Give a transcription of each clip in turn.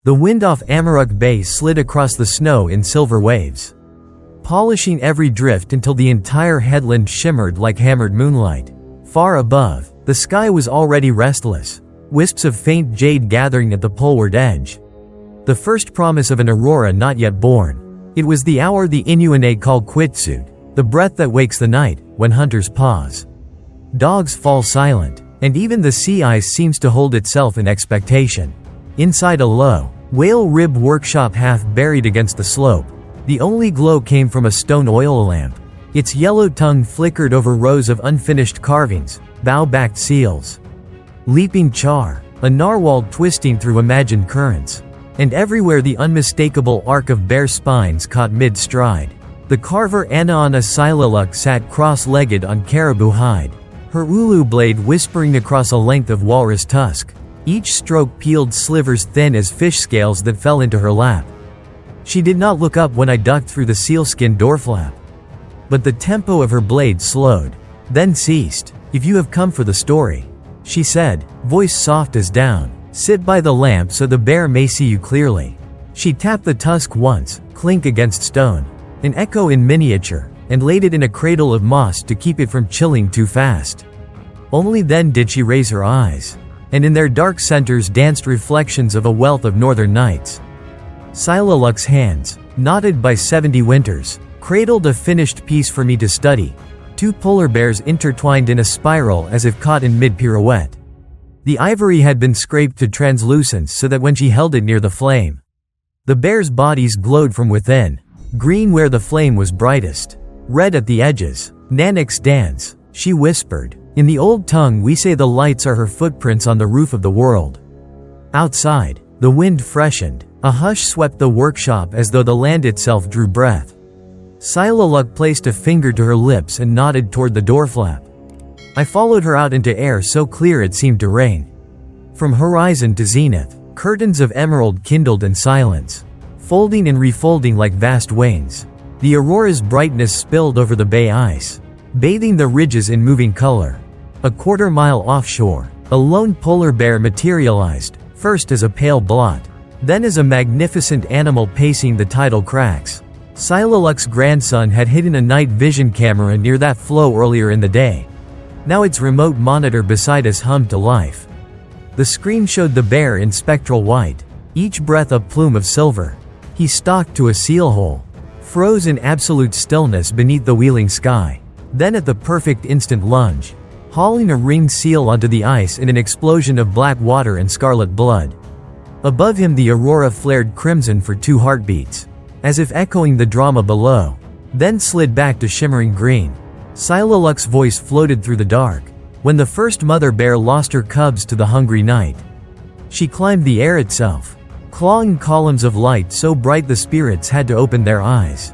The wind off Amaruk Bay slid across the snow in silver waves, polishing every drift until the entire headland shimmered like hammered moonlight. Far above, the sky was already restless, wisps of faint jade gathering at the poleward edge. The first promise of an aurora not yet born. It was the hour the Inuit call quitsut, the breath that wakes the night, when hunters pause. Dogs fall silent, and even the sea ice seems to hold itself in expectation. Inside a low, whale rib workshop half buried against the slope, the only glow came from a stone oil lamp. Its yellow tongue flickered over rows of unfinished carvings, bow-backed seals, leaping char, a narwhal twisting through imagined currents, and everywhere the unmistakable arc of bear spines caught mid-stride. The carver Anaana Silaluk sat cross-legged on caribou hide, her ulu blade whispering across a length of walrus tusk. Each stroke peeled slivers thin as fish scales that fell into her lap. She did not look up when I ducked through the sealskin door flap. But the tempo of her blade slowed, then ceased. "If you have come for the story," she said, voice soft as down, "sit by the lamp so the bear may see you clearly." She tapped the tusk once, clink against stone, an echo in miniature, and laid it in a cradle of moss to keep it from chilling too fast. Only then did she raise her eyes, and in their dark centers danced reflections of a wealth of northern nights. Silaluk's hands, knotted by 70 winters, cradled a finished piece for me to study, two polar bears intertwined in a spiral as if caught in mid-pirouette. The ivory had been scraped to translucence so that when she held it near the flame, the bears' bodies glowed from within, green where the flame was brightest, red at the edges. "Nanak's dance," she whispered. "In the old tongue we say the lights are her footprints on the roof of the world." Outside, the wind freshened. A hush swept the workshop as though the land itself drew breath. Silaluk placed a finger to her lips and nodded toward the door flap. I followed her out into air so clear it seemed to rain. From horizon to zenith, curtains of emerald kindled in silence, folding and refolding like vast wings. The aurora's brightness spilled over the bay ice, bathing the ridges in moving color. A quarter-mile offshore, a lone polar bear materialized, first as a pale blot, then as a magnificent animal pacing the tidal cracks. Silaluk's grandson had hidden a night vision camera near that floe earlier in the day. Now its remote monitor beside us hummed to life. The screen showed the bear in spectral white, each breath a plume of silver. He stalked to a seal hole, froze in absolute stillness beneath the wheeling sky. Then at the perfect instant lunge, hauling a ringed seal onto the ice in an explosion of black water and scarlet blood. Above him the aurora flared crimson for 2 heartbeats, as if echoing the drama below, then slid back to shimmering green. Silaluk's voice floated through the dark, when the first mother bear lost her cubs to the hungry night. She climbed the air itself, clawing columns of light so bright the spirits had to open their eyes.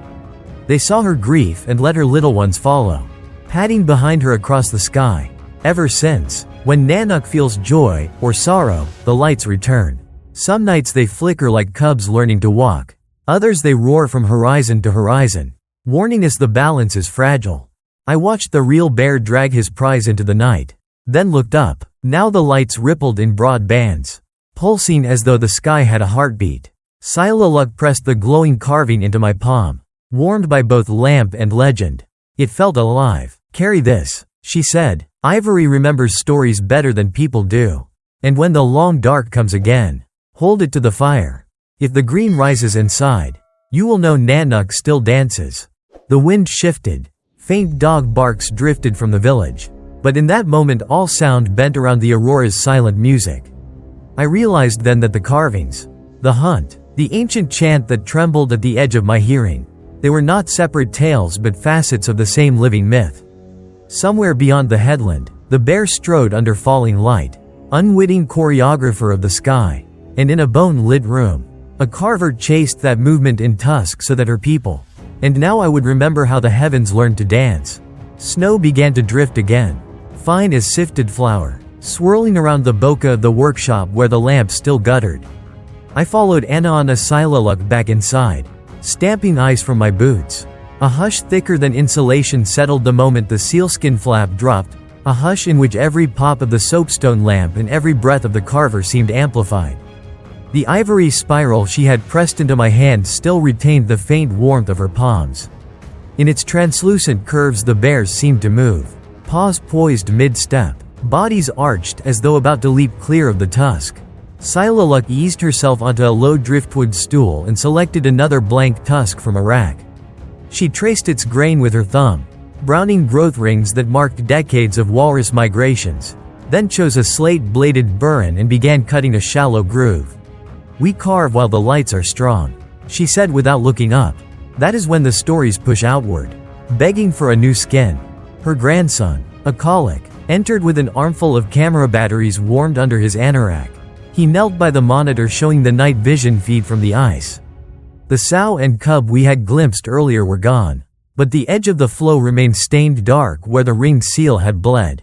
They saw her grief and let her little ones follow, padding behind her across the sky. Ever since, when Nanuk feels joy or sorrow, the lights return. Some nights they flicker like cubs learning to walk. Others they roar from horizon to horizon, warning us the balance is fragile. I watched the real bear drag his prize into the night, then looked up. Now the lights rippled in broad bands, pulsing as though the sky had a heartbeat. Silaluk pressed the glowing carving into my palm, warmed by both lamp and legend. It felt alive. "Carry this," she said. "Ivory remembers stories better than people do. And when the long dark comes again, hold it to the fire. If the green rises inside, you will know Nanuk still dances." The wind shifted. Faint dog barks drifted from the village. But in that moment all sound bent around the aurora's silent music. I realized then that the carvings, the hunt, the ancient chant that trembled at the edge of my hearing, they were not separate tales but facets of the same living myth. Somewhere beyond the headland, the bear strode under falling light, unwitting choreographer of the sky. And in a bone-lit room, a carver chased that movement in tusk so that her people. And now I would remember how the heavens learned to dance. Snow began to drift again, fine as sifted flour, swirling around the bokeh of the workshop where the lamp still guttered. I followed Anaana Silaluk back inside, stamping ice from my boots. A hush thicker than insulation settled the moment the sealskin flap dropped, a hush in which every pop of the soapstone lamp and every breath of the carver seemed amplified. The ivory spiral she had pressed into my hand still retained the faint warmth of her palms. In its translucent curves the bears seemed to move, paws poised mid-step, bodies arched as though about to leap clear of the tusk. Silaluk eased herself onto a low driftwood stool and selected another blank tusk from a rack. She traced its grain with her thumb, browning growth rings that marked decades of walrus migrations, then chose a slate-bladed burin and began cutting a shallow groove. "We carve while the lights are strong," she said without looking up. "That is when the stories push outward, begging for a new skin." Her grandson, a colic, entered with an armful of camera batteries warmed under his anorak. He knelt by the monitor showing the night vision feed from the ice. The sow and cub we had glimpsed earlier were gone, but the edge of the flow remained stained dark where the ringed seal had bled.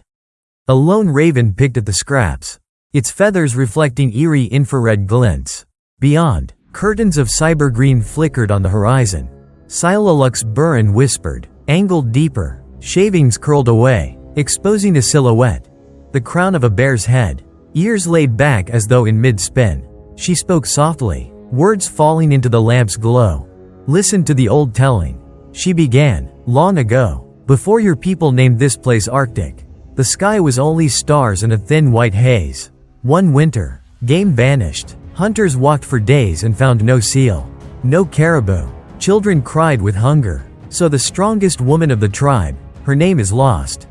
A lone raven picked at the scraps, its feathers reflecting eerie infrared glints. Beyond, curtains of cyber-green flickered on the horizon. Silaluk's burin whispered, angled deeper, shavings curled away, exposing a silhouette, the crown of a bear's head, ears laid back as though in mid-spin. She spoke softly, words falling into the lamp's glow. "Listen to the old telling," she began. "Long ago, before your people named this place Arctic, the sky was only stars and a thin white haze. One winter, game vanished. Hunters walked for days and found no seal, no caribou. Children cried with hunger, so the strongest woman of the tribe, her name is lost.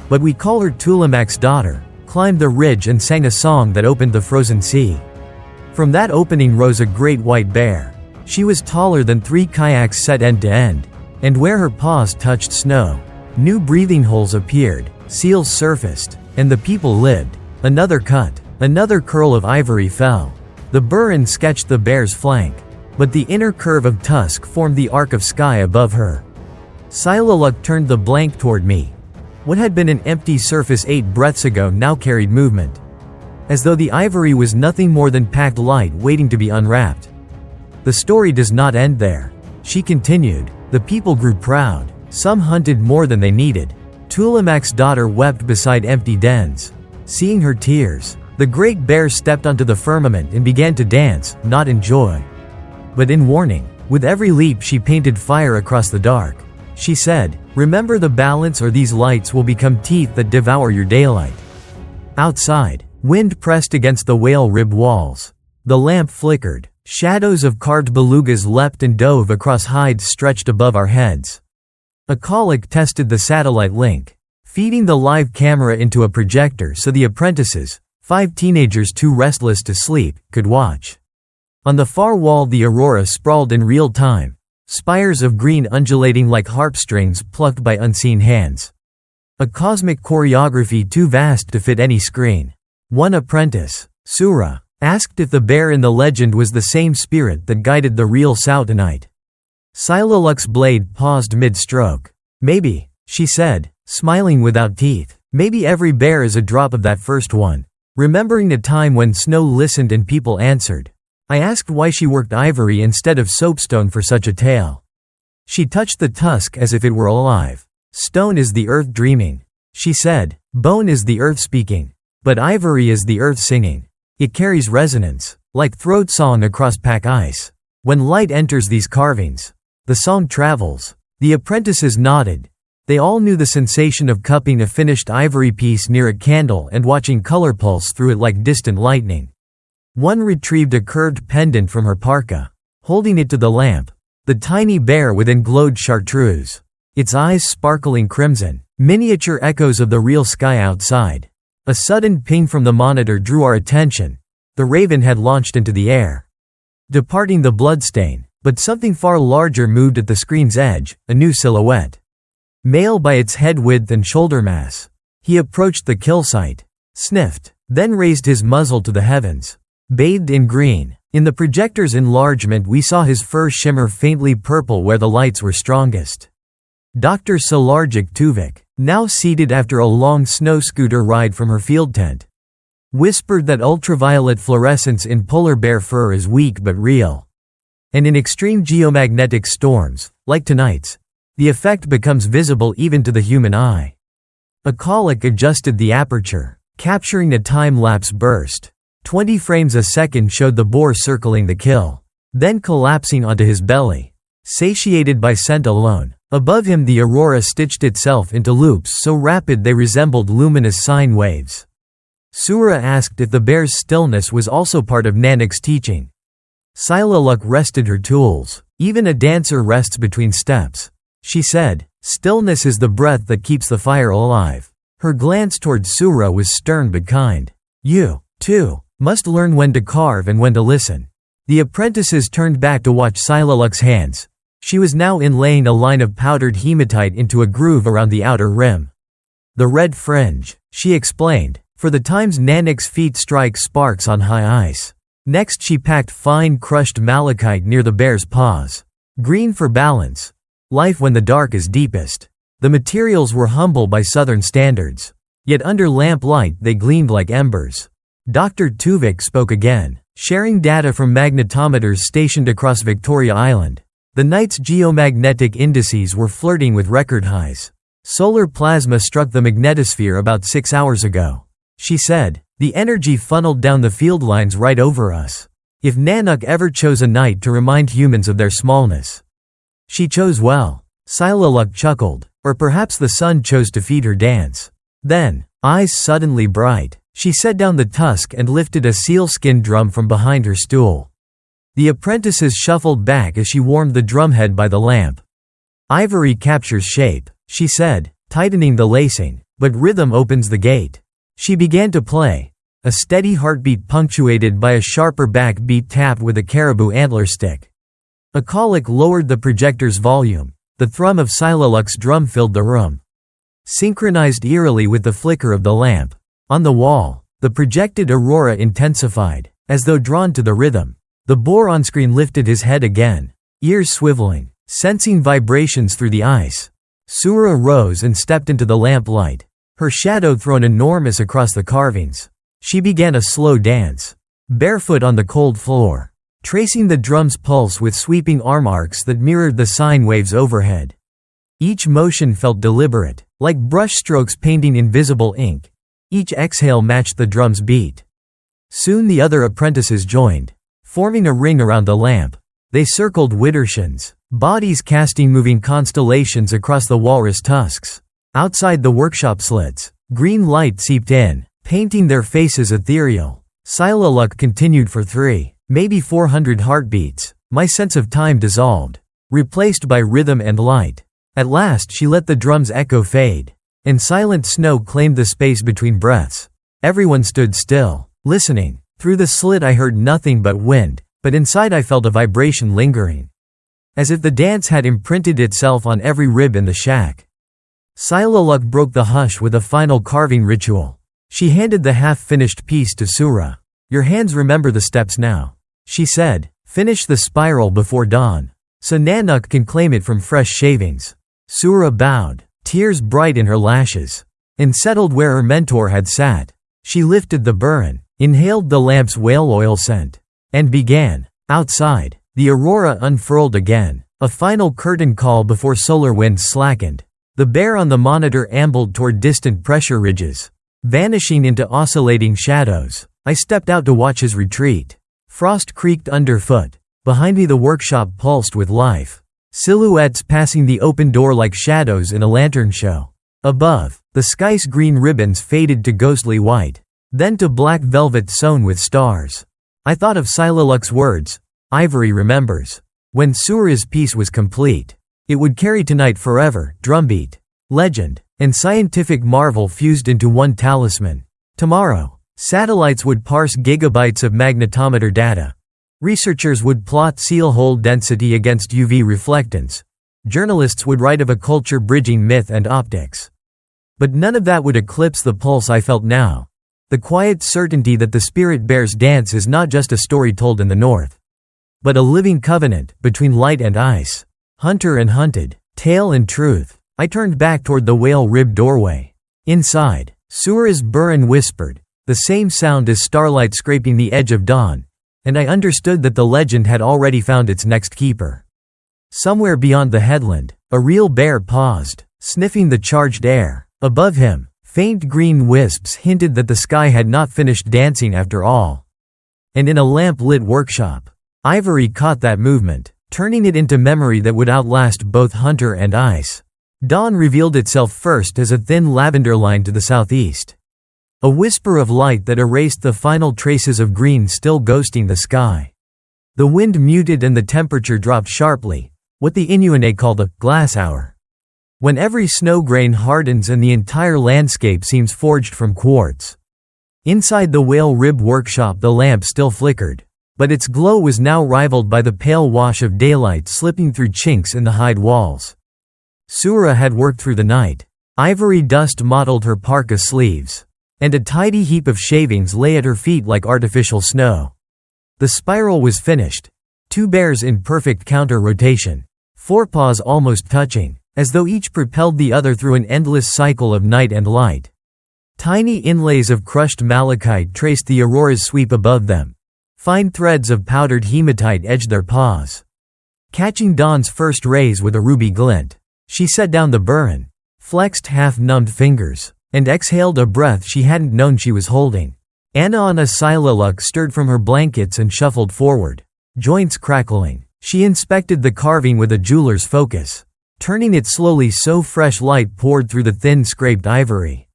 But we call her Tulamac's daughter, climbed the ridge and sang a song that opened the frozen sea. From that opening rose a great white bear. She was taller than 3 kayaks set end to end, and where her paws touched snow, new breathing holes appeared, seals surfaced, and the people lived. Another cut, another curl of ivory fell. The burin sketched the bear's flank, but the inner curve of tusk formed the arc of sky above her. Silaluk turned the blank toward me. What had been an empty surface 8 breaths ago now carried movement, as though the ivory was nothing more than packed light waiting to be unwrapped. "The story does not end there," she continued. "The people grew proud. Some hunted more than they needed. Tulamac's daughter wept beside empty dens. Seeing her tears, the great bear stepped onto the firmament and began to dance, not in joy, but in warning. With every leap she painted fire across the dark. She said, 'Remember the balance or these lights will become teeth that devour your daylight.'" Outside, wind pressed against the whale rib walls. The lamp flickered. Shadows of carved belugas leapt and dove across hides stretched above our heads. A colic tested the satellite link, feeding the live camera into a projector so the apprentices, 5 teenagers too restless to sleep, could watch. On the far wall the Aurora sprawled in real time, spires of green undulating like harp strings plucked by unseen hands. A cosmic choreography too vast to fit any screen. One apprentice, Sura, asked if the bear in the legend was the same spirit that guided the real sow tonight. Silaluk's blade paused mid-stroke. "Maybe," she said, smiling without teeth. "Maybe every bear is a drop of that first one." Remembering a time when snow listened and people answered, I asked why she worked ivory instead of soapstone for such a tale. She touched the tusk as if it were alive. "Stone is the earth dreaming," she said. "Bone is the earth speaking. But ivory is the earth singing. It carries resonance, like throat song across pack ice. When light enters these carvings, the song travels." The apprentices nodded. They all knew the sensation of cupping a finished ivory piece near a candle and watching color pulse through it like distant lightning. One retrieved a curved pendant from her parka, holding it to the lamp. The tiny bear within glowed chartreuse, its eyes sparkling crimson, miniature echoes of the real sky outside. A sudden ping from the monitor drew our attention. The raven had launched into the air, departing the bloodstain, but something far larger moved at the screen's edge, a new silhouette. Male by its head width and shoulder mass. He approached the kill site, sniffed, then raised his muzzle to the heavens. Bathed in green, in the projector's enlargement we saw his fur shimmer faintly purple where the lights were strongest. Dr. Salarjik Tuvik, now seated after a long snow scooter ride from her field tent, whispered that ultraviolet fluorescence in polar bear fur is weak but real. And in extreme geomagnetic storms, like tonight's, the effect becomes visible even to the human eye. A colic adjusted the aperture, capturing a time-lapse burst. 20 frames a second showed the boar circling the kill, then collapsing onto his belly, satiated by scent alone. Above him the Aurora stitched itself into loops so rapid they resembled luminous sine waves. Sura asked if the bear's stillness was also part of Nanak's teaching. Silaluk rested her tools. Even a dancer rests between steps. She said, "Stillness is the breath that keeps the fire alive." Her glance toward Sura was stern but kind. "You, too, must learn when to carve and when to listen." The apprentices turned back to watch Silaluk's hands. She was now inlaying a line of powdered hematite into a groove around the outer rim. "The red fringe," she explained, "for the times Nanak's feet strike sparks on high ice." Next she packed fine crushed malachite near the bear's paws. "Green for balance. Life when the dark is deepest." The materials were humble by southern standards. Yet under lamplight they gleamed like embers. Dr. Tuvik spoke again, sharing data from magnetometers stationed across Victoria Island. The night's geomagnetic indices were flirting with record highs. "Solar plasma struck the magnetosphere about 6 hours ago," she said. "The energy funneled down the field lines right over us. If Nanak ever chose a night to remind humans of their smallness, she chose well." Silaluk chuckled. Or perhaps the sun chose to feed her dance. Then, eyes suddenly bright, she set down the tusk and lifted a sealskin drum from behind her stool. The apprentices shuffled back as she warmed the drumhead by the lamp. "Ivory captures shape," she said, tightening the lacing, "but rhythm opens the gate." She began to play. A steady heartbeat punctuated by a sharper backbeat tap with a caribou antler stick. A colic lowered the projector's volume. The thrum of Silaluk's drum filled the room, synchronized eerily with the flicker of the lamp. On the wall, the projected aurora intensified, as though drawn to the rhythm. The boar on screen lifted his head again, ears swiveling, sensing vibrations through the ice. Sura rose and stepped into the lamplight, her shadow thrown enormous across the carvings. She began a slow dance, barefoot on the cold floor, tracing the drum's pulse with sweeping arm arcs that mirrored the sine waves overhead. Each motion felt deliberate, like brushstrokes painting invisible ink. Each exhale matched the drum's beat. Soon the other apprentices joined, forming a ring around the lamp. They circled widdershins, bodies casting moving constellations across the walrus tusks. Outside the workshop slits, green light seeped in, painting their faces ethereal. Silaluk continued for 3, maybe 400 heartbeats. My sense of time dissolved, replaced by rhythm and light. At last she let the drum's echo fade, and silent snow claimed the space between breaths. Everyone stood still, listening. Through the slit I heard nothing but wind, but inside I felt a vibration lingering, as if the dance had imprinted itself on every rib in the shack. Silaluk broke the hush with a final carving ritual. She handed the half-finished piece to Sura. "Your hands remember the steps now," she said. "Finish the spiral before dawn, so Nanak can claim it from fresh shavings." Sura bowed, tears bright in her lashes, and settled where her mentor had sat. She lifted the burren, inhaled the lamp's whale oil scent, and began. Outside, the aurora unfurled again, a final curtain call before solar winds slackened. The bear on the monitor ambled toward distant pressure ridges, vanishing into oscillating shadows. I stepped out to watch his retreat. Frost creaked underfoot. Behind me the workshop pulsed with life, silhouettes passing the open door like shadows in a lantern show. Above, the sky's green ribbons faded to ghostly white, then to black velvet sewn with stars. I thought of Silaluk's words, "Ivory remembers." When Sura's piece was complete, it would carry tonight forever, drumbeat, legend, and scientific marvel fused into one talisman. Tomorrow, satellites would parse gigabytes of magnetometer data. Researchers would plot seal hole density against UV reflectance. Journalists would write of a culture bridging myth and optics. But none of that would eclipse the pulse I felt now. The quiet certainty that the spirit bear's dance is not just a story told in the north, but a living covenant between light and ice, hunter and hunted, tale and truth. I turned back toward the whale-ribbed doorway. Inside, Sura's burren whispered, the same sound as starlight scraping the edge of dawn, and I understood that the legend had already found its next keeper. Somewhere beyond the headland, a real bear paused, sniffing the charged air. Above him, faint green wisps hinted that the sky had not finished dancing after all. and in a lamp-lit workshop. Ivory caught that movement, turning it into memory that would outlast both hunter and ice. Dawn revealed itself first as a thin lavender line to the southeast. A whisper of light that erased the final traces of green still ghosting the sky. The wind muted and the temperature dropped sharply, what the Inuit call the glass hour. When every snow grain hardens and the entire landscape seems forged from quartz. Inside the whale rib workshop the lamp still flickered, but its glow was now rivaled by the pale wash of daylight slipping through chinks in the hide walls. Sura had worked through the night. Ivory dust mottled her parka sleeves, and a tidy heap of shavings lay at her feet like artificial snow. The spiral was finished. 2 bears in perfect counter-rotation, forepaws almost touching, as though each propelled the other through an endless cycle of night and light. Tiny inlays of crushed malachite traced the Aurora's sweep above them. Fine threads of powdered hematite edged their paws. Catching Dawn's first rays with a ruby glint, she set down the burin, flexed half-numbed fingers, and exhaled a breath she hadn't known she was holding. Anna Silaluk stirred from her blankets and shuffled forward, joints crackling. She inspected the carving with a jeweler's focus, turning it slowly so fresh light poured through the thin scraped ivory.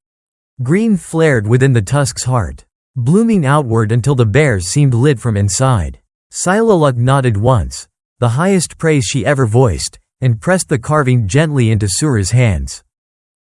Green flared within the tusk's heart, blooming outward until the bears seemed lit from inside. Silaluk nodded once, the highest praise she ever voiced, and pressed the carving gently into Sura's hands.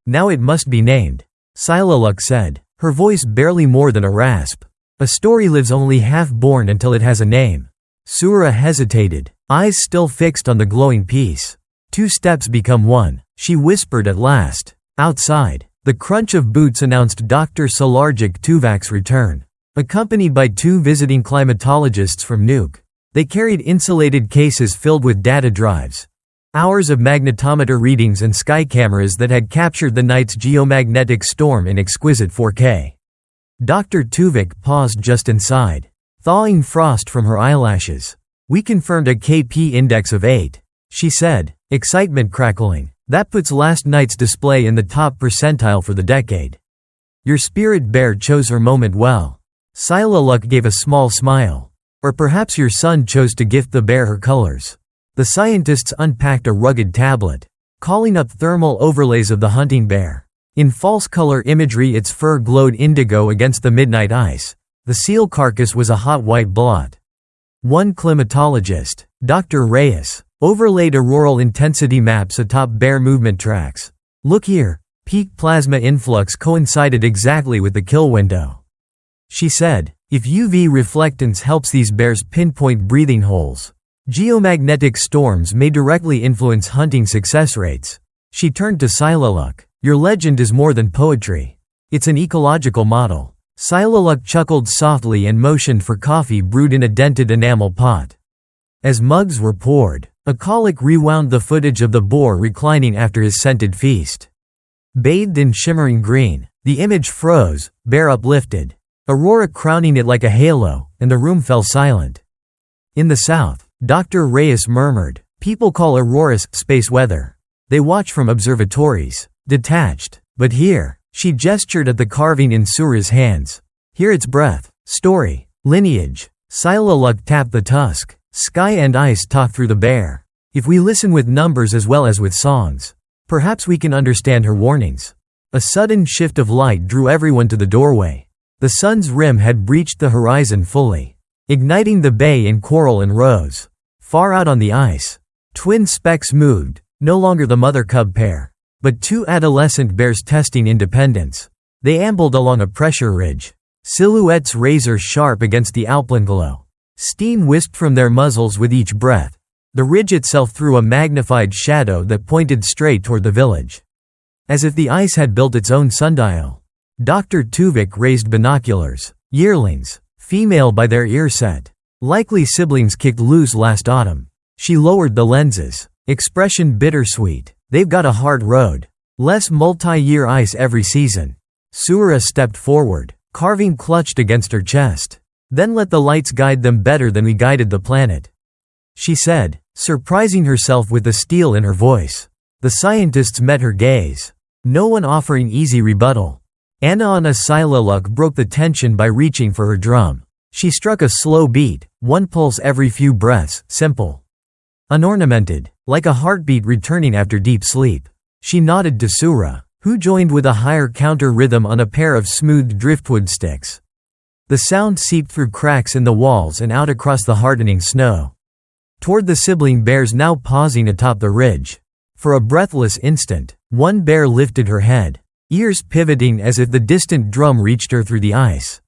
"Now it must be named," Silaluk said, her voice barely more than a rasp. "A story lives only half-born until it has a name." Sura hesitated, eyes still fixed on the glowing piece. 2 steps become 1, she whispered at last. Outside, the crunch of boots announced Dr. Salarjik Tuvak's return, accompanied by 2 visiting climatologists from Nuuk. They carried insulated cases filled with data drives, hours of magnetometer readings and sky cameras that had captured the night's geomagnetic storm in exquisite 4K. Dr. Tuvak paused just inside, thawing frost from her eyelashes. "We confirmed a KP index of 8, she said, excitement crackling. "That puts last night's display in the top percentile for the decade. Your spirit bear chose her moment well." Silaluk gave a small smile. "Or perhaps your son chose to gift the bear her colors." The scientists unpacked a rugged tablet, calling up thermal overlays of the hunting bear. In false color imagery its fur glowed indigo against the midnight ice. The seal carcass was a hot white blot. One climatologist, Dr. Reyes, overlaid auroral intensity maps atop bear movement tracks. "Look here, peak plasma influx coincided exactly with the kill window," she said. "If UV reflectance helps these bears pinpoint breathing holes, geomagnetic storms may directly influence hunting success rates." She turned to Silaluk. "Your legend is more than poetry. It's an ecological model." Silaluk chuckled softly and motioned for coffee brewed in a dented enamel pot. As mugs were poured, a colic rewound the footage of the boar reclining after his scented feast. Bathed in shimmering green, the image froze, bear uplifted, Aurora crowning it like a halo, and the room fell silent. In the south, Dr. Reyes murmured, "People call Aurora's space weather. They watch from observatories, detached. But here," she gestured at the carving in Sura's hands, "hear its breath, story, lineage." Silaluk tapped the tusk. "Sky and ice talk through the bear. If we listen with numbers as well as with songs, perhaps we can understand her warnings." A sudden shift of light drew everyone to the doorway. The sun's rim had breached the horizon fully, igniting the bay in coral and rose. Far out on the ice, twin specks moved, no longer the mother-cub pair, but 2 adolescent bears testing independence. They ambled along a pressure ridge, silhouettes razor-sharp against the alpenglow. Steam wisped from their muzzles with each breath. The ridge itself threw a magnified shadow that pointed straight toward the village, as if the ice had built its own sundial. Dr. Tuvak raised binoculars. "Yearlings, female by their ear set. Likely siblings kicked loose last autumn." She lowered the lenses, expression bittersweet. "They've got a hard road. Less multi-year ice every season." Sura stepped forward, carving clutched against her chest. "Then let the lights guide them better than we guided the planet," she said, surprising herself with the steel in her voice. The scientists met her gaze, no one offering easy rebuttal. Anna Silaluk broke the tension by reaching for her drum. She struck a slow beat, one pulse every few breaths, simple. Unornamented, like a heartbeat returning after deep sleep. She nodded to Sura, who joined with a higher counter rhythm on a pair of smooth driftwood sticks. The sound seeped through cracks in the walls and out across the hardening snow. Toward the sibling bears now pausing atop the ridge. For a breathless instant, one bear lifted her head, ears pivoting as if the distant drum reached her through the ice.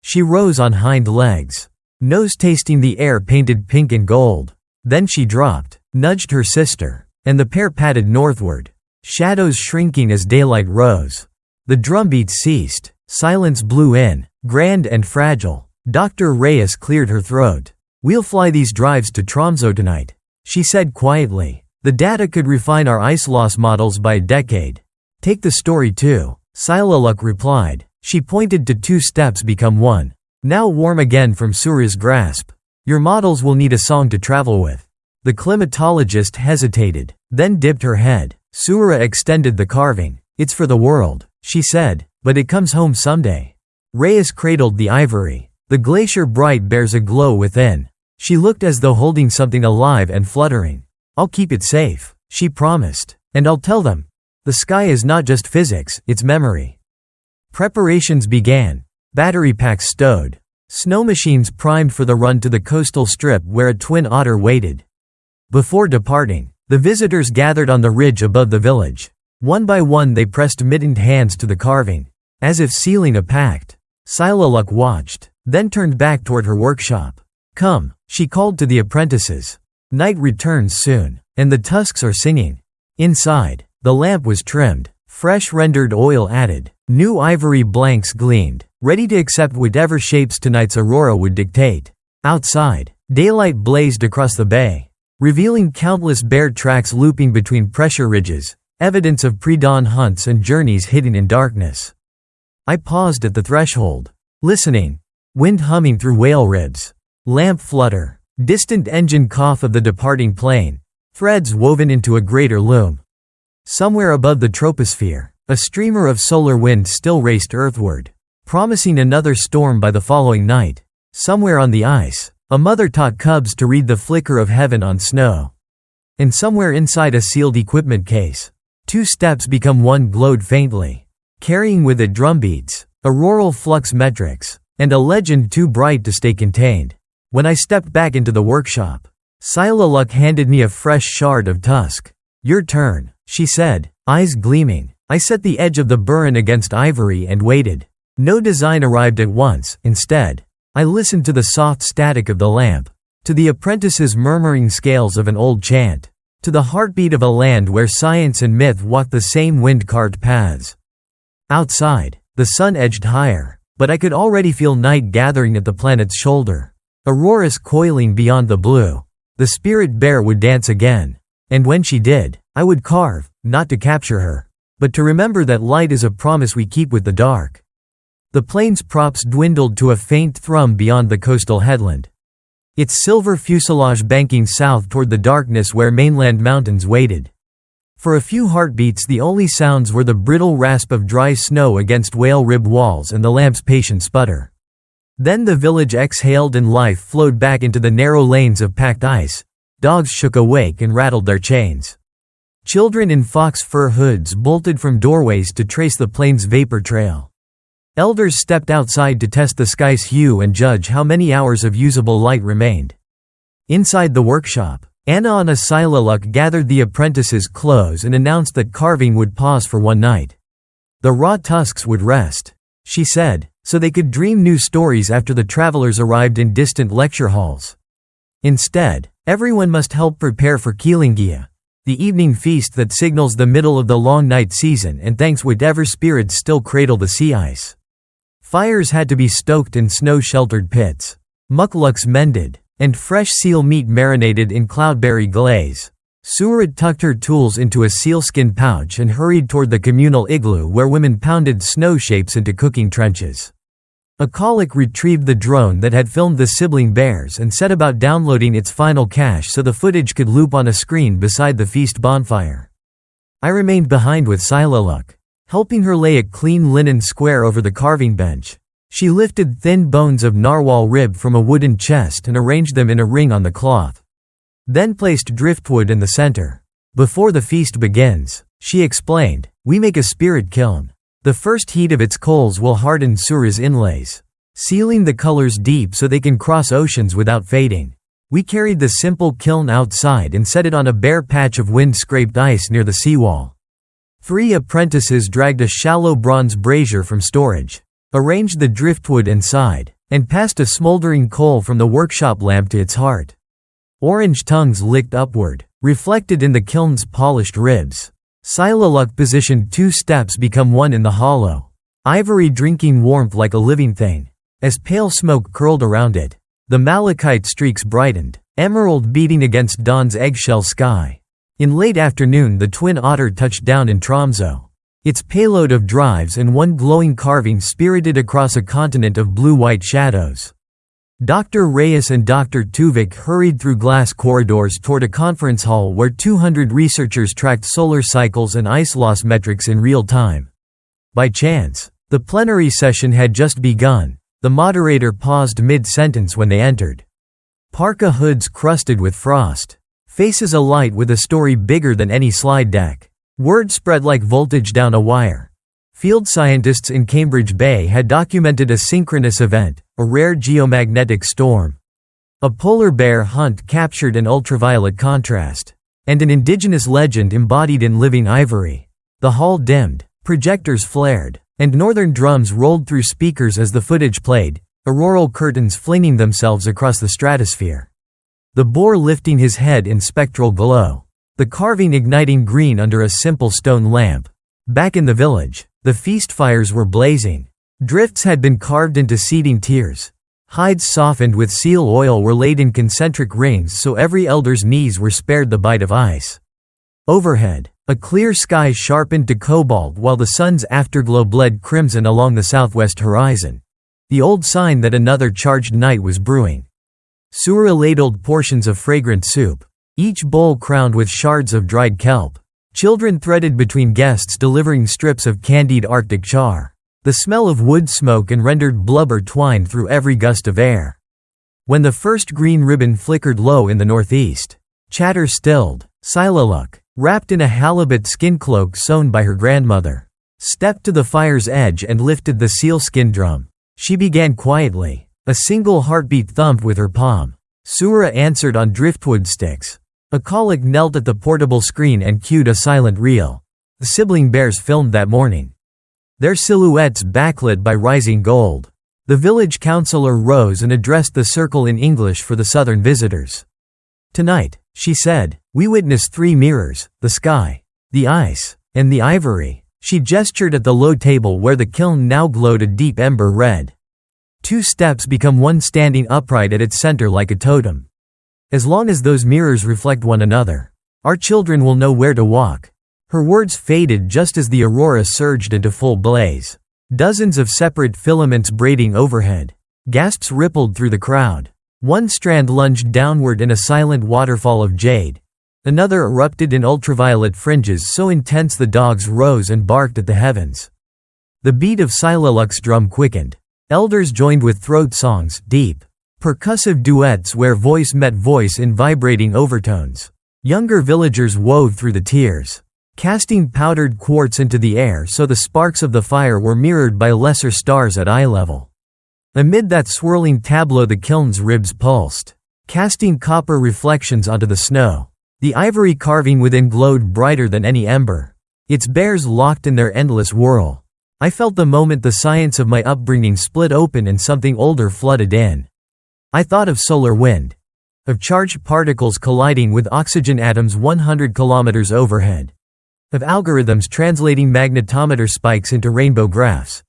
She rose on hind legs, nose tasting the air painted pink and gold. Then she dropped, nudged her sister, and the pair padded northward, shadows shrinking as daylight rose. The drumbeat ceased, silence blew in, grand and fragile. Dr. Reyes cleared her throat. "We'll fly these drives to Tromsø tonight," she said quietly. "The data could refine our ice loss models by a decade." "Take the story too," Silaluk replied. She pointed to 2 steps become 1. Now warm again from Sura's grasp. "Your models will need a song to travel with." The climatologist hesitated, then dipped her head. Sura extended the carving. "It's for the world," she said, "but it comes home someday." Reyes cradled the ivory. The glacier bright bears a glow within. She looked as though holding something alive and fluttering. "I'll keep it safe," she promised. "And I'll tell them. The sky is not just physics, it's memory." Preparations began. Battery packs stowed. Snow machines primed for the run to the coastal strip where a twin otter waited. Before departing, the visitors gathered on the ridge above the village. One by one they pressed mittened hands to the carving, as if sealing a pact. Silaluk watched, then turned back toward her workshop. "Come," she called to the apprentices. "Night returns soon, and the tusks are singing." Inside, the lamp was trimmed, fresh rendered oil added, new ivory blanks gleamed, ready to accept whatever shapes tonight's Aurora would dictate. Outside, daylight blazed across the bay, revealing countless bear tracks looping between pressure ridges, evidence of pre-dawn hunts and journeys hidden in darkness. I paused at the threshold, listening. Wind humming through whale ribs. Lamp flutter. Distant engine cough of the departing plane. Threads woven into a greater loom. Somewhere above the troposphere, a streamer of solar wind still raced earthward, promising another storm by the following night. Somewhere on the ice, a mother taught cubs to read the flicker of heaven on snow. And somewhere inside a sealed equipment case, 2 steps become 1 glowed faintly, carrying with it drumbeats, auroral flux metrics, and a legend too bright to stay contained. When I stepped back into the workshop, Silaluk handed me a fresh shard of tusk. "Your turn," she said, eyes gleaming. I set the edge of the burin against ivory and waited. No design arrived at once. Instead, I listened to the soft static of the lamp, to the apprentice's murmuring scales of an old chant, to the heartbeat of a land where science and myth walk the same wind-carved paths. Outside, the sun edged higher, but I could already feel night gathering at the planet's shoulder. Aurora's coiling beyond the blue. The spirit bear would dance again. And when she did, I would carve, not to capture her, but to remember that light is a promise we keep with the dark. The plane's props dwindled to a faint thrum beyond the coastal headland, its silver fuselage banking south toward the darkness where mainland mountains waited. For a few heartbeats the only sounds were the brittle rasp of dry snow against whale rib walls and the lamp's patient sputter. Then the village exhaled and life flowed back into the narrow lanes of packed ice. Dogs shook awake and rattled their chains. Children in fox fur hoods bolted from doorways to trace the plane's vapor trail. Elders stepped outside to test the sky's hue and judge how many hours of usable light remained. Inside the workshop, Anna Silaluk gathered the apprentices' clothes and announced that carving would pause for one night. The raw tusks would rest, she said, so they could dream new stories after the travelers arrived in distant lecture halls. Instead, everyone must help prepare for Kilingia, the evening feast that signals the middle of the long night season and thanks whatever spirits still cradle the sea ice. Fires had to be stoked in snow-sheltered pits, mukluks mended, and fresh seal meat marinated in cloudberry glaze. Surat tucked her tools into a sealskin pouch and hurried toward the communal igloo where women pounded snow shapes into cooking trenches. Akalik retrieved the drone that had filmed the sibling bears and set about downloading its final cache so the footage could loop on a screen beside the feast bonfire. I remained behind with Silaluk, helping her lay a clean linen square over the carving bench. She lifted thin bones of narwhal rib from a wooden chest and arranged them in a ring on the cloth. Then placed driftwood in the center. Before the feast begins, she explained, we make a spirit kiln. The first heat of its coals will harden Sura's inlays, sealing the colors deep so they can cross oceans without fading. We carried the simple kiln outside and set it on a bare patch of wind-scraped ice near the seawall. 3 apprentices dragged a shallow bronze brazier from storage, arranged the driftwood inside, and passed a smoldering coal from the workshop lamp to its heart. Orange tongues licked upward, reflected in the kiln's polished ribs. Silaluk positioned 2 steps become one in the hollow. Ivory drinking warmth like a living thing. As pale smoke curled around it, the malachite streaks brightened, emerald beating against dawn's eggshell sky. In late afternoon the twin otter touched down in Tromso. Its payload of drives and one glowing carving spirited across a continent of blue-white shadows. Dr. Reyes and Dr. Tuvik hurried through glass corridors toward a conference hall where 200 researchers tracked solar cycles and ice loss metrics in real time. By chance, the plenary session had just begun. The moderator paused mid-sentence when they entered. Parka hoods crusted with frost. Faces alight with a story bigger than any slide deck. Word spread like voltage down a wire. Field scientists in Cambridge Bay had documented a synchronous event, a rare geomagnetic storm. A polar bear hunt captured an ultraviolet contrast. And an indigenous legend embodied in living ivory. The hall dimmed, projectors flared, and northern drums rolled through speakers as the footage played, auroral curtains flinging themselves across the stratosphere. The boar lifting his head in spectral glow. The carving igniting green under a simple stone lamp. Back in the village, the feast fires were blazing. Drifts had been carved into seeding tiers. Hides softened with seal oil were laid in concentric rings so every elder's knees were spared the bite of ice. Overhead, a clear sky sharpened to cobalt while the sun's afterglow bled crimson along the southwest horizon. The old sign that another charged night was brewing. Sura ladled portions of fragrant soup, each bowl crowned with shards of dried kelp. Children threaded between guests delivering strips of candied Arctic char. The smell of wood smoke and rendered blubber twined through every gust of air. When the first green ribbon flickered low in the northeast, chatter stilled. Silaluk, wrapped in a halibut skin cloak sewn by her grandmother, stepped to the fire's edge and lifted the sealskin drum. She began quietly, a single heartbeat thumped with her palm. Sura answered on driftwood sticks. A colic knelt at the portable screen and cued a silent reel. The sibling bears filmed that morning. Their silhouettes backlit by rising gold. The village councillor rose and addressed the circle in English for the southern visitors. Tonight, she said, we witness 3 mirrors, the sky, the ice, and the ivory. She gestured at the low table where the kiln now glowed a deep ember red. 2 steps become one standing upright at its center like a totem. As long as those mirrors reflect one another, our children will know where to walk. Her words faded just as the Aurora surged into full blaze. Dozens of separate filaments braiding overhead. Gasps rippled through the crowd. One strand lunged downward in a silent waterfall of jade. Another erupted in ultraviolet fringes so intense the dogs rose and barked at the heavens. The beat of Silaluk's drum quickened. Elders joined with throat songs, deep, percussive duets where voice met voice in vibrating overtones. Younger villagers wove through the tiers, casting powdered quartz into the air so the sparks of the fire were mirrored by lesser stars at eye level. Amid that swirling tableau the kiln's ribs pulsed, casting copper reflections onto the snow. The ivory carving within glowed brighter than any ember, its bears locked in their endless whirl. I felt the moment the science of my upbringing split open and something older flooded in. I thought of solar wind, of charged particles colliding with oxygen atoms 100 kilometers overhead, of algorithms translating magnetometer spikes into rainbow graphs.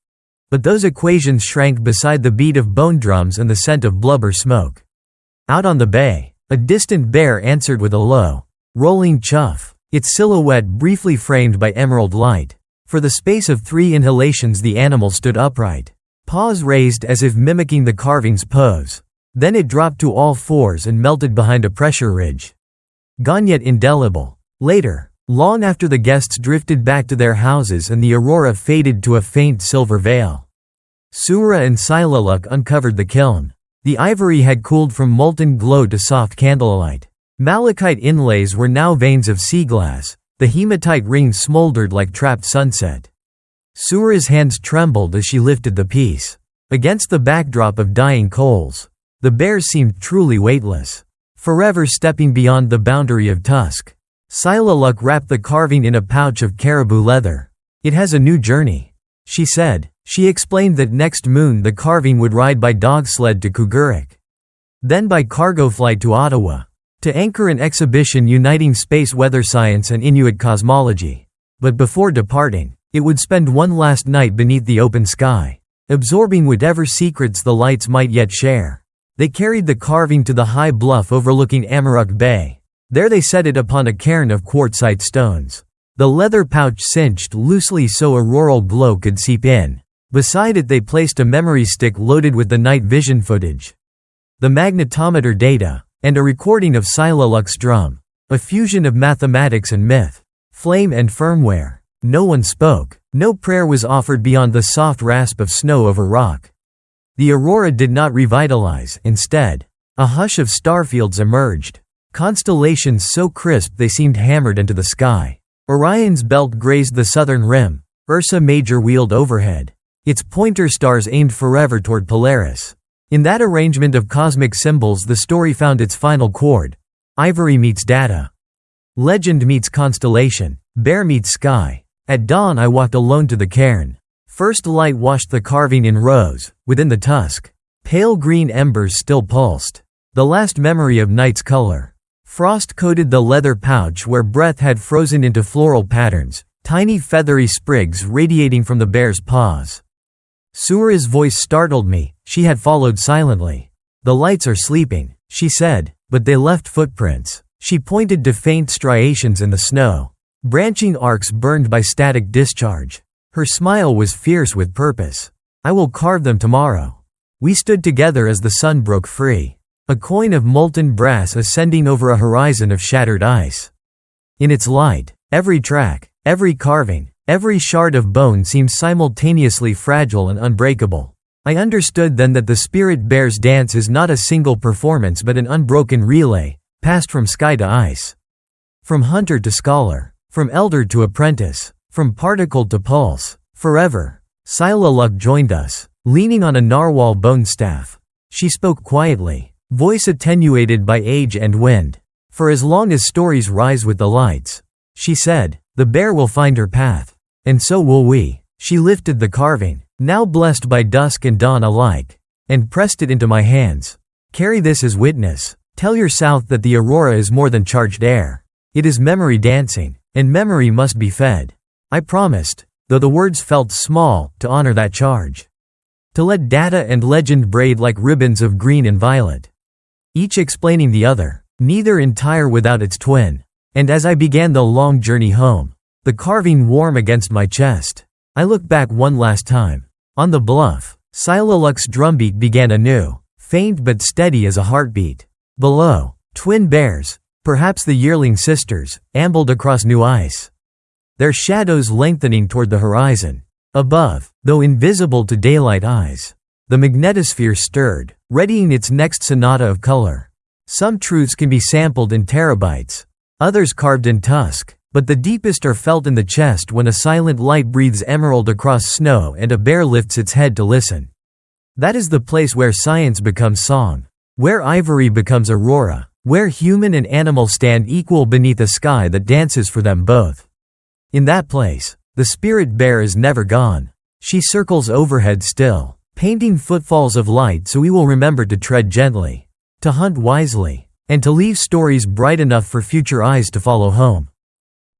But those equations shrank beside the beat of bone drums and the scent of blubber smoke. Out on the bay, a distant bear answered with a low, rolling chuff, its silhouette briefly framed by emerald light. For the space of 3 inhalations the animal stood upright, paws raised as if mimicking the carving's pose. Then it dropped to all fours and melted behind a pressure ridge. Gone yet indelible. Later, long after the guests drifted back to their houses and the aurora faded to a faint silver veil, Sura and Silaluk uncovered the kiln. The ivory had cooled from molten glow to soft candlelight. Malachite inlays were now veins of sea glass. The hematite rings smoldered like trapped sunset. Sura's hands trembled as she lifted the piece. Against the backdrop of dying coals, the bears seemed truly weightless, forever stepping beyond the boundary of tusk. Silaluk wrapped the carving in a pouch of caribou leather. "It has a new journey," she said. She explained that next moon the carving would ride by dog sled to Kugurik, then by cargo flight to Ottawa, to anchor an exhibition uniting space weather science and Inuit cosmology. But before departing, it would spend one last night beneath the open sky, absorbing whatever secrets the lights might yet share. They carried the carving to the high bluff overlooking Amaruk Bay. There they set it upon a cairn of quartzite stones. The leather pouch cinched loosely so a auroral glow could seep in. Beside it they placed a memory stick loaded with the night vision footage, the magnetometer data, and a recording of Silaluk's drum, a fusion of mathematics and myth, flame and firmware. No one spoke. No prayer was offered beyond the soft rasp of snow over rock. The Aurora did not revitalize. Instead, a hush of starfields emerged, constellations so crisp they seemed hammered into the sky. Orion's belt grazed the southern rim. Ursa Major wheeled overhead, its pointer stars aimed forever toward Polaris. In that arrangement of cosmic symbols the story found its final chord. Ivory meets data. Legend meets constellation. Bear meets sky. At dawn I walked alone to the cairn. First light washed the carving in rose. Within the tusk, pale green embers still pulsed, the last memory of night's color. Frost coated the leather pouch where breath had frozen into floral patterns, tiny feathery sprigs radiating from the bear's paws. Sura's voice startled me. She had followed silently. "The lights are sleeping," she said, "but they left footprints." She pointed to faint striations in the snow, branching arcs burned by static discharge. Her smile was fierce with purpose. "I will carve them tomorrow." We stood together as the sun broke free, a coin of molten brass ascending over a horizon of shattered ice. In its light, every track, every carving, every shard of bone seemed simultaneously fragile and unbreakable. I understood then that the spirit bear's dance is not a single performance but an unbroken relay, passed from sky to ice, from hunter to scholar, from elder to apprentice, from particle to pulse, forever. Silaluk joined us, leaning on a narwhal bone staff. She spoke quietly, voice attenuated by age and wind. "For as long as stories rise with the lights," she said, "the bear will find her path. And so will we." She lifted the carving, now blessed by dusk and dawn alike, and pressed it into my hands. "Carry this as witness. Tell your South that the Aurora is more than charged air. It is memory dancing, and memory must be fed." I promised, though the words felt small, to honor that charge. To let data and legend braid like ribbons of green and violet, each explaining the other, neither entire without its twin. And as I began the long journey home, the carving warm against my chest, I looked back one last time. On the bluff, Silaluk's drumbeat began anew, faint but steady as a heartbeat. Below, twin bears, perhaps the yearling sisters, ambled across new ice, their shadows lengthening toward the horizon. Above, though invisible to daylight eyes, the magnetosphere stirred, readying its next sonata of color. Some truths can be sampled in terabytes, others carved in tusk, but the deepest are felt in the chest when a silent light breathes emerald across snow and a bear lifts its head to listen. That is the place where science becomes song, where ivory becomes aurora, where human and animal stand equal beneath a sky that dances for them both. In that place, the spirit bear is never gone. She circles overhead still, painting footfalls of light so we will remember to tread gently, to hunt wisely, and to leave stories bright enough for future eyes to follow home.